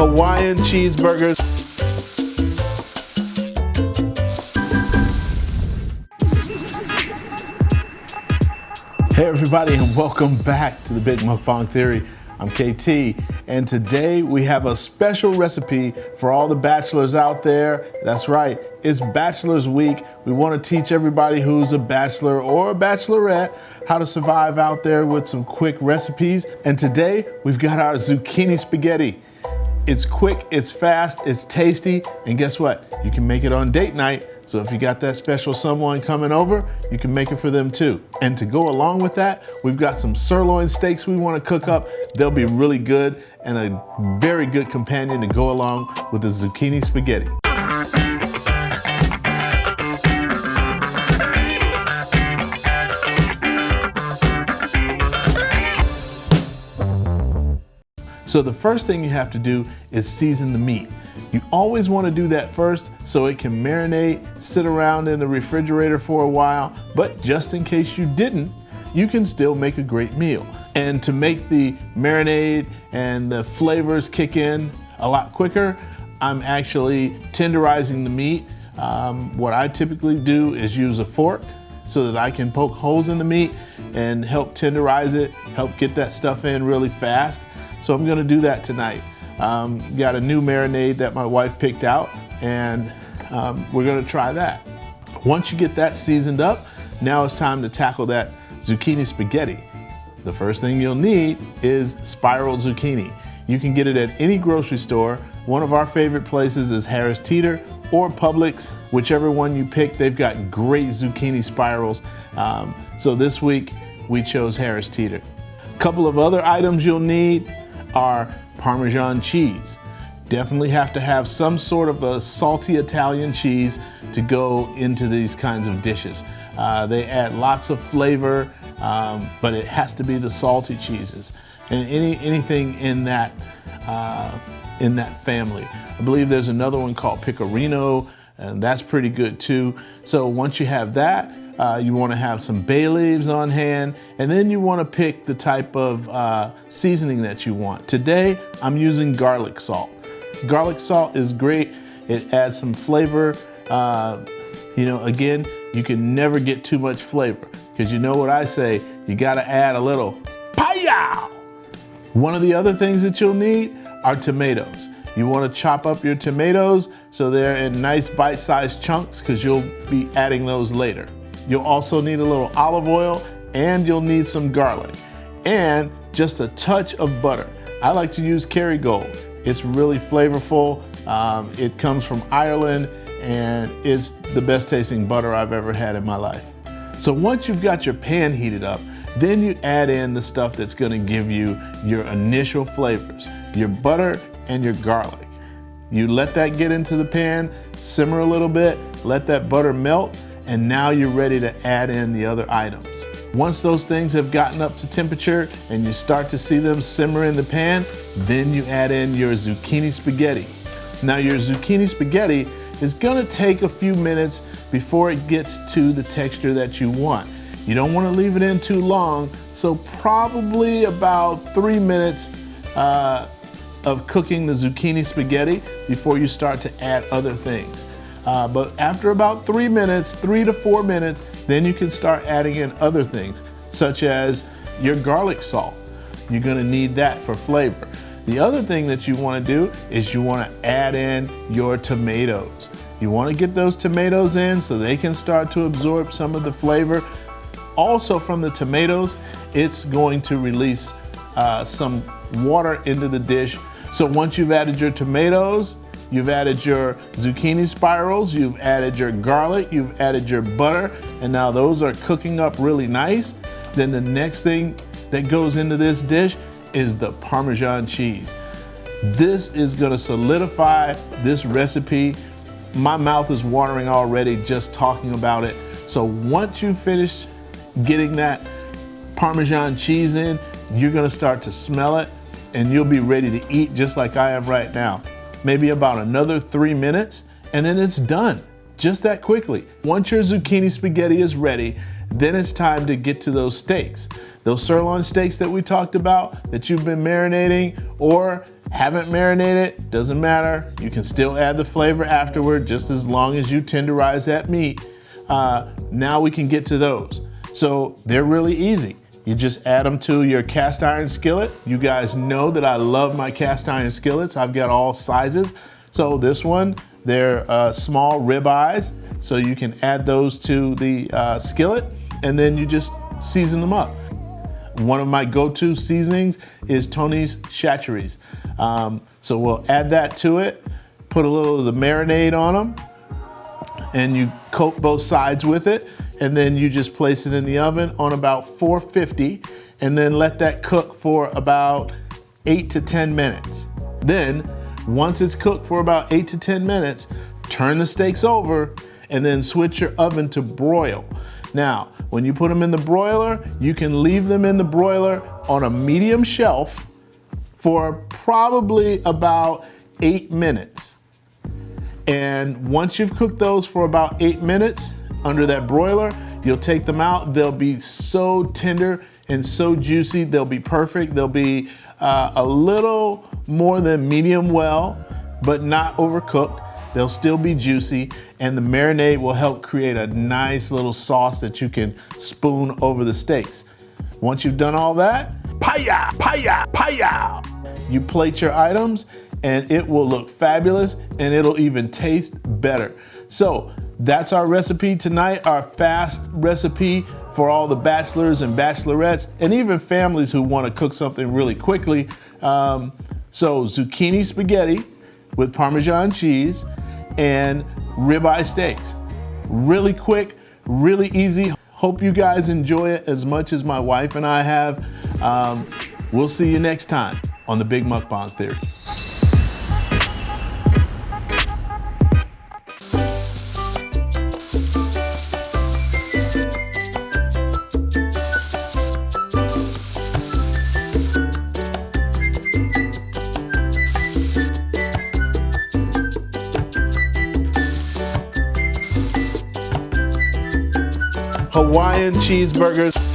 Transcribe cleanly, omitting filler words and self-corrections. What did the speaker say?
Hawaiian cheeseburgers. Hey everybody, and welcome back to the Big Mukbang Theory. I'm KT, and today we have a special recipe for all the bachelors out there. That's right, it's Bachelor's Week. We want to teach everybody who's a bachelor or a bachelorette how to survive out there with some quick recipes. And today we've got our zucchini spaghetti. It's quick, it's fast, it's tasty, and guess what? You can make it on date night. So if you got that special someone coming over, you can make it for them too. And to go along with that, we've got some sirloin steaks we want to cook up. They'll be really good and a very good companion to go along with the zucchini spaghetti. So the first thing you have to do is season the meat. You always want to do that first so it can marinate, sit around in the refrigerator for a while, but just in case you didn't, you can still make a great meal. And to make the marinade and the flavors kick in a lot quicker, I'm actually tenderizing the meat. What I typically do is use a fork so that I can poke holes in the meat and help tenderize it, help get that stuff in really fast. So I'm gonna do that tonight. Got a new marinade that my wife picked out, and we're gonna try that. Once you get that seasoned up, now it's time to tackle that zucchini spaghetti. The first thing you'll need is spiraled zucchini. You can get it at any grocery store. One of our favorite places is Harris Teeter or Publix. Whichever one you pick, they've got great zucchini spirals. So this week we chose Harris Teeter. A couple of other items you'll need are Parmesan cheese. Definitely have to have some sort of a salty Italian cheese to go into these kinds of dishes. They add lots of flavor, but it has to be the salty cheeses. And anything in that family. I believe there's another one called Pecorino, and that's pretty good too. So once you have that, you want to have some bay leaves on hand, and then you want to pick the type of seasoning that you want. Today, I'm using garlic salt. Garlic salt is great. It adds some flavor. Again, you can never get too much flavor, because you know what I say, you got to add a little pow. One of the other things that you'll need are tomatoes. You want to chop up your tomatoes so they're in nice bite-sized chunks, because you'll be adding those later. You'll also need a little olive oil, and you'll need some garlic, and just a touch of butter. I like to use Kerrygold. It's really flavorful. It comes from Ireland, and it's the best tasting butter I've ever had in my life. So once you've got your pan heated up, then you add in the stuff that's gonna give you your initial flavors, your butter and your garlic. You let that get into the pan, simmer a little bit, let that butter melt, and now you're ready to add in the other items. Once those things have gotten up to temperature and you start to see them simmer in the pan, then you add in your zucchini spaghetti. Now your zucchini spaghetti is gonna take a few minutes before it gets to the texture that you want. You don't wanna leave it in too long, so probably about 3 minutes of cooking the zucchini spaghetti before you start to add other things. But after about 3 minutes, 3 to 4 minutes, then you can start adding in other things, such as your garlic salt. You're gonna need that for flavor. The other thing that you wanna do is you wanna add in your tomatoes. You wanna get those tomatoes in so they can start to absorb some of the flavor. Also from the tomatoes, it's going to release some water into the dish. So once you've added your tomatoes, you've added your zucchini spirals, you've added your garlic, you've added your butter, and now those are cooking up really nice. Then the next thing that goes into this dish is the Parmesan cheese. This is gonna solidify this recipe. My mouth is watering already just talking about it. So once you finish getting that Parmesan cheese in, you're gonna start to smell it, and you'll be ready to eat just like I am right now. Maybe about another 3 minutes, and then it's done, just that quickly. Once your zucchini spaghetti is ready, then it's time to get to those steaks. Those sirloin steaks that we talked about, that you've been marinating, or Haven't marinated, doesn't matter. You can still add the flavor afterward, just as long as you tenderize that meat. Now we can get to those. So they're really easy. You just add them to your cast iron skillet. You guys know that I love my cast iron skillets. I've got all sizes. So this one, they're small rib eyes. So you can add those to the skillet, and then you just season them up. One of my go-to seasonings is Tony's Chachere's. So we'll add that to it, put a little of the marinade on them, and you coat both sides with it, and then you just place it in the oven on about 450, and then let that cook for about 8 to 10 minutes. Then, once it's cooked for about 8 to 10 minutes, turn the steaks over, and then switch your oven to broil. Now, when you put them in the broiler, you can leave them in the broiler on a medium shelf for probably about 8 minutes. And once you've cooked those for about 8 minutes under that broiler, you'll take them out. They'll be so tender and so juicy. They'll be perfect. They'll be a little more than medium well, but not overcooked. They'll still be juicy, and the marinade will help create a nice little sauce that you can spoon over the steaks. Once you've done all that, paya, paya, paya. You plate your items, and it will look fabulous, and it'll even taste better. So that's our recipe tonight, our fast recipe for all the bachelors and bachelorettes, and even families who want to cook something really quickly. So zucchini spaghetti with Parmesan cheese and ribeye steaks. Really quick, really easy. Hope you guys enjoy it as much as my wife and I have. We'll see you next time on the Big Mukbang Theory. Hawaiian cheeseburgers.